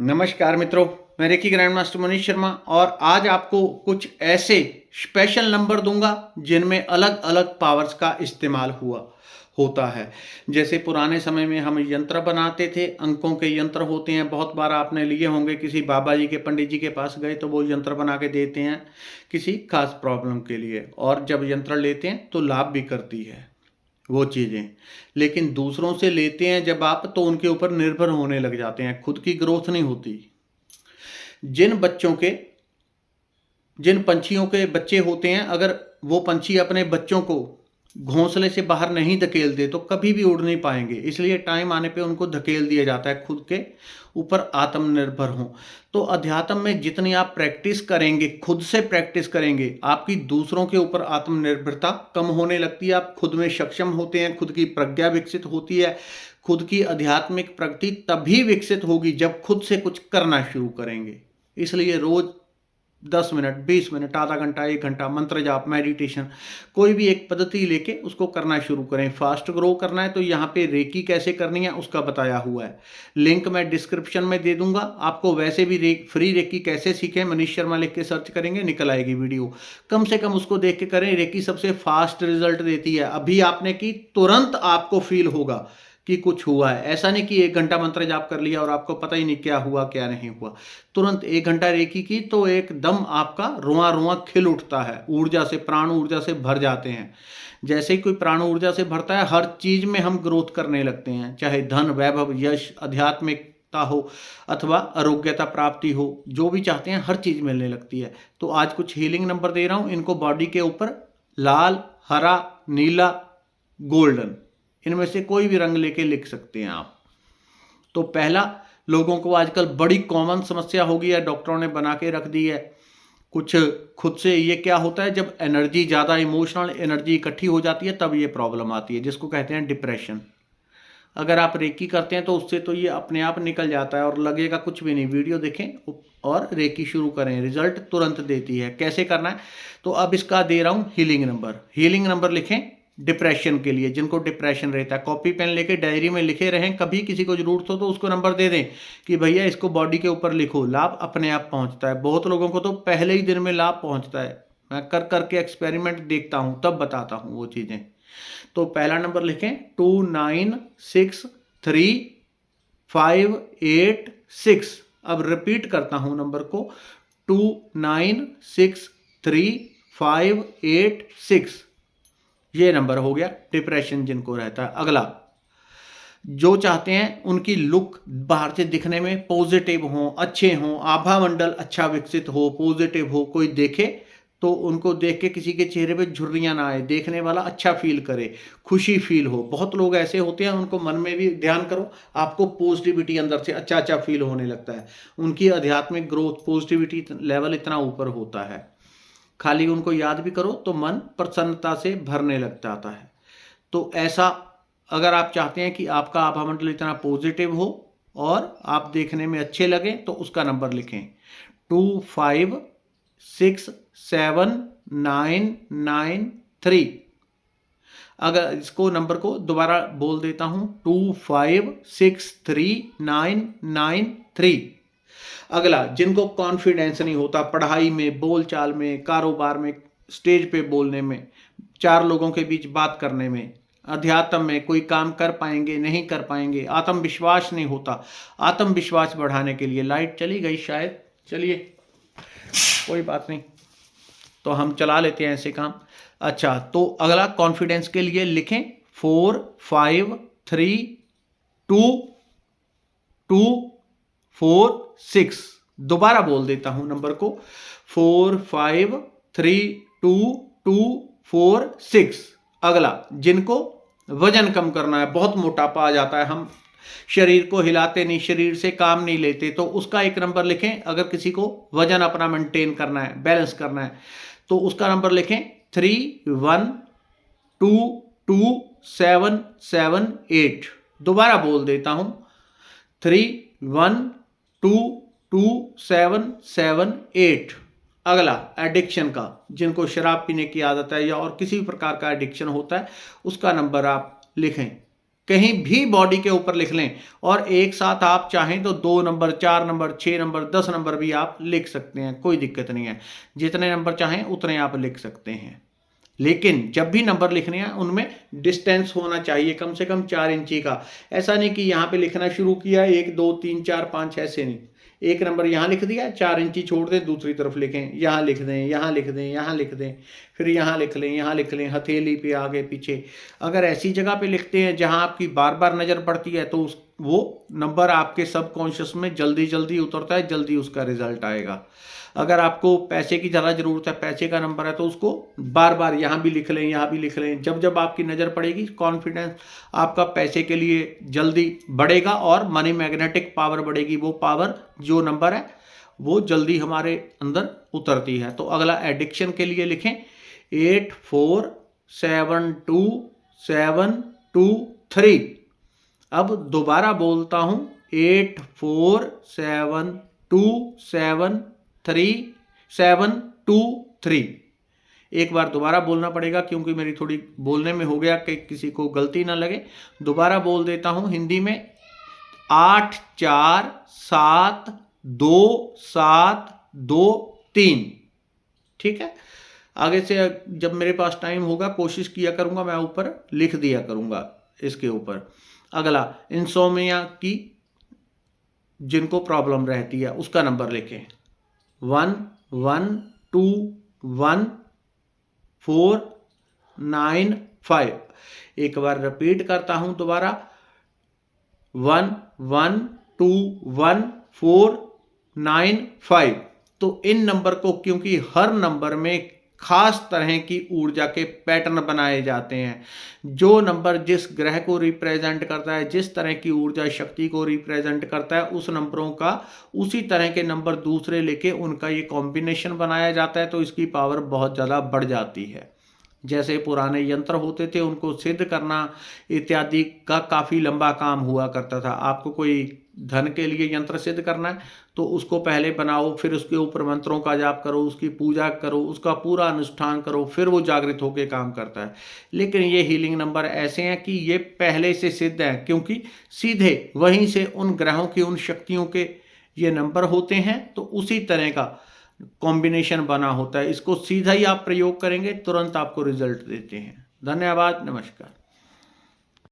नमस्कार मित्रों, मैं reiki grand master Manish Sharma और आज आपको कुछ ऐसे स्पेशल नंबर दूंगा जिनमें अलग अलग पावर्स का इस्तेमाल होता है। जैसे पुराने समय में हम यंत्र बनाते थे, अंकों के यंत्र होते हैं, बहुत बार आपने लिए होंगे, किसी बाबा जी के पंडित जी के पास गए तो वो यंत्र बना के देते हैं किसी खास प्रॉब्लम के लिए, और जब यंत्र लेते हैं तो लाभ भी करती है वो चीज़ें। लेकिन दूसरों से लेते हैं जब आप, तो उनके ऊपर निर्भर होने लग जाते हैं, खुद की ग्रोथ नहीं होती। जिन बच्चों के जिन पंछियों के बच्चे होते हैं, अगर वो पंछी अपने बच्चों को घोंसले से बाहर नहीं धकेलते तो कभी भी उड़ नहीं पाएंगे। इसलिए टाइम आने पे उनको धकेल दिया जाता है, खुद के ऊपर आत्मनिर्भर हों। तो अध्यात्म में जितनी आप प्रैक्टिस करेंगे, खुद से प्रैक्टिस करेंगे, आपकी दूसरों के ऊपर आत्मनिर्भरता कम होने लगती है। आप खुद में सक्षम होते हैं, खुद की प्रज्ञा विकसित होती है। खुद की आध्यात्मिक प्रगति तभी विकसित होगी जब खुद से कुछ करना शुरू करेंगे। इसलिए रोज 10 मिनट, 20 मिनट, आधा घंटा, 1 घंटा मंत्र जाप, मेडिटेशन, कोई भी एक पद्धति लेके उसको करना शुरू करें। फास्ट ग्रो करना है तो यहाँ पे रेकी कैसे करनी है उसका बताया हुआ है, लिंक मैं डिस्क्रिप्शन में दे दूंगा आपको। वैसे भी फ्री रेकी कैसे सीखें, मनीष शर्मा लिख के सर्च करेंगे निकल आएगी वीडियो। कम से कम उसको देख के करें। रेकी सबसे फास्ट रिजल्ट देती है। अभी आपने की, तुरंत आपको फील होगा कि कुछ हुआ है। ऐसा नहीं कि 1 घंटा मंत्र जाप कर लिया और आपको पता ही नहीं क्या हुआ क्या नहीं हुआ। तुरंत 1 घंटा रेकी की तो एकदम आपका रुआ रुआ खिल उठता है, ऊर्जा से, प्राण ऊर्जा से भर जाते हैं। जैसे ही कोई प्राण ऊर्जा से भरता है, हर चीज में हम ग्रोथ करने लगते हैं, चाहे धन, वैभव, यश, आध्यात्मिकता हो अथवा आरोग्यता प्राप्ति हो, जो भी चाहते हैं हर चीज मिलने लगती है। तो आज कुछ हीलिंग नंबर दे रहा हूं, इनको बॉडी के ऊपर लाल, हरा, नीला, गोल्डन, इनमें से कोई भी रंग लेके लिख सकते हैं आप। तो पहला, लोगों को आजकल बड़ी कॉमन समस्या हो गई है, डॉक्टरों ने बना के रख दी है कुछ खुद से। ये क्या होता है, जब एनर्जी ज़्यादा, इमोशनल एनर्जी इकट्ठी हो जाती है तब ये प्रॉब्लम आती है, जिसको कहते हैं डिप्रेशन। अगर आप रेकी करते हैं तो उससे तो ये अपने आप निकल जाता है और लगेगा कुछ भी नहीं। वीडियो देखें और रेकी शुरू करें, रिजल्ट तुरंत देती है। कैसे करना है, तो अब इसका दे रहा हूँ हीलिंग नंबर। हीलिंग नंबर लिखें डिप्रेशन के लिए, जिनको डिप्रेशन रहता है, कॉपी पेन लेके डायरी में लिखे रहें। कभी किसी को जरूरत हो तो उसको नंबर दे दें कि भैया इसको बॉडी के ऊपर लिखो, लाभ अपने आप पहुंचता है। बहुत लोगों को तो पहले ही दिन में लाभ पहुंचता है। मैं कर करके एक्सपेरिमेंट देखता हूं, तब बताता हूं वो चीजें। तो पहला नंबर लिखें 296358 6। अब रिपीट करता हूं नंबर को, 296358 6। ये नंबर हो गया डिप्रेशन जिनको रहता है। अगला, जो चाहते हैं उनकी लुक बाहर से दिखने में पॉजिटिव हो, अच्छे हो, आभा मंडल अच्छा विकसित हो, पॉजिटिव हो, कोई देखे तो उनको देख के किसी के चेहरे पे झुर्रियां ना आए, देखने वाला अच्छा फील करे, खुशी फील हो। बहुत लोग ऐसे होते हैं, उनको मन में भी ध्यान करो, आपको पॉजिटिविटी अंदर से अच्छा अच्छा फील होने लगता है। उनकी आध्यात्मिक ग्रोथ, पॉजिटिविटी लेवल इतना ऊपर होता है। खाली उनको याद भी करो तो मन प्रसन्नता से भरने लग जाता है। तो ऐसा अगर आप चाहते हैं कि आपका आभामंडल इतना पॉजिटिव हो और आप देखने में अच्छे लगें, तो उसका नंबर लिखें 25679993। अगर इसको नंबर को दोबारा बोल देता हूं, 25639993। अगला, जिनको कॉन्फिडेंस नहीं होता पढ़ाई में, बोलचाल में, कारोबार में, स्टेज पे बोलने में, 4 लोगों के बीच बात करने में, अध्यात्म में, कोई काम कर पाएंगे नहीं कर पाएंगे, आत्मविश्वास नहीं होता। आत्मविश्वास बढ़ाने के लिए, लाइट चली गई शायद, चलिए कोई बात नहीं, तो हम चला लेते हैं ऐसे काम। अच्छा, तो अगला कॉन्फिडेंस के लिए लिखें 453246। दोबारा बोल देता हूं नंबर को, 453246। अगला, जिनको वजन कम करना है, बहुत मोटापा आ जाता है, हम शरीर को हिलाते नहीं, शरीर से काम नहीं लेते, तो उसका एक नंबर लिखें। अगर किसी को वजन अपना मेंटेन करना है, बैलेंस करना है, तो उसका नंबर लिखें 31227778। दोबारा बोल देता हूं, 31227778। अगला, एडिक्शन का, जिनको शराब पीने की आदत है या और किसी भी प्रकार का एडिक्शन होता है, उसका नंबर आप लिखें। कहीं भी बॉडी के ऊपर लिख लें, और एक साथ आप चाहें तो 2 नंबर, 4 नंबर, 6 नंबर, 10 नंबर भी आप लिख सकते हैं, कोई दिक्कत नहीं है। जितने नंबर चाहें उतने आप लिख सकते हैं, लेकिन जब भी नंबर लिखने हैं उनमें डिस्टेंस होना चाहिए कम से कम 4 इंची का। ऐसा नहीं कि यहाँ पे लिखना शुरू किया 1 2 3 4 5, ऐसे नहीं। एक नंबर यहाँ लिख दिया, 4 इंची छोड़ दें, दूसरी तरफ लिखें, यहाँ लिख दें, यहाँ लिख दें, यहाँ लिख दें, फिर यहाँ लिख लें, यहाँ लिख लें, हथेली पे आगे पीछे। अगर ऐसी जगह पे लिखते हैं जहाँ आपकी बार बार नज़र पड़ती है तो वो नंबर आपके सबकॉन्शियस में जल्दी जल्दी उतरता है, जल्दी उसका रिजल्ट आएगा। अगर आपको पैसे की ज़्यादा ज़रूरत है, पैसे का नंबर है, तो उसको बार बार यहाँ भी लिख लें, यहाँ भी लिख लें। जब जब आपकी नज़र पड़ेगी, कॉन्फिडेंस आपका पैसे के लिए जल्दी बढ़ेगा और मनी मैग्नेटिक पावर बढ़ेगी। वो पावर, जो नंबर है, वो जल्दी हमारे अंदर उतरती है। तो अगला एडिक्शन के लिए लिखें 84727723। अब दोबारा बोलता हूँ 8472773723। एक बार दोबारा बोलना पड़ेगा क्योंकि मेरी थोड़ी बोलने में हो गया कि किसी को गलती ना लगे। दोबारा बोल देता हूँ हिंदी में 84727723। ठीक है, आगे से जब मेरे पास टाइम होगा कोशिश किया करूँगा, मैं ऊपर लिख दिया करूँगा इसके ऊपर। अगला, इंसोमिया की जिनको प्रॉब्लम रहती है उसका नंबर लिखें 11211495। एक बार रिपीट करता हूं दोबारा 11211495। तो इन नंबर को, क्योंकि हर नंबर में खास तरह की ऊर्जा के पैटर्न बनाए जाते हैं, जो नंबर जिस ग्रह को रिप्रेजेंट करता है, जिस तरह की ऊर्जा शक्ति को रिप्रेजेंट करता है, उस नंबरों का उसी तरह के नंबर दूसरे लेके उनका ये कॉम्बिनेशन बनाया जाता है, तो इसकी पावर बहुत ज़्यादा बढ़ जाती है। जैसे पुराने यंत्र होते थे, उनको सिद्ध करना इत्यादि का काफ़ी लंबा काम हुआ करता था। आपको कोई धन के लिए यंत्र सिद्ध करना है तो उसको पहले बनाओ, फिर उसके ऊपर मंत्रों का जाप करो, उसकी पूजा करो, उसका पूरा अनुष्ठान करो, फिर वो जागृत होकर काम करता है। लेकिन ये हीलिंग नंबर ऐसे हैं कि ये पहले से सिद्ध हैं, क्योंकि सीधे वहीं से उन ग्रहों की, उन शक्तियों के ये नंबर होते हैं, तो उसी तरह का कॉम्बिनेशन बना होता है। इसको सीधा ही आप प्रयोग करेंगे, तुरंत आपको रिजल्ट देते हैं। धन्यवाद, नमस्कार।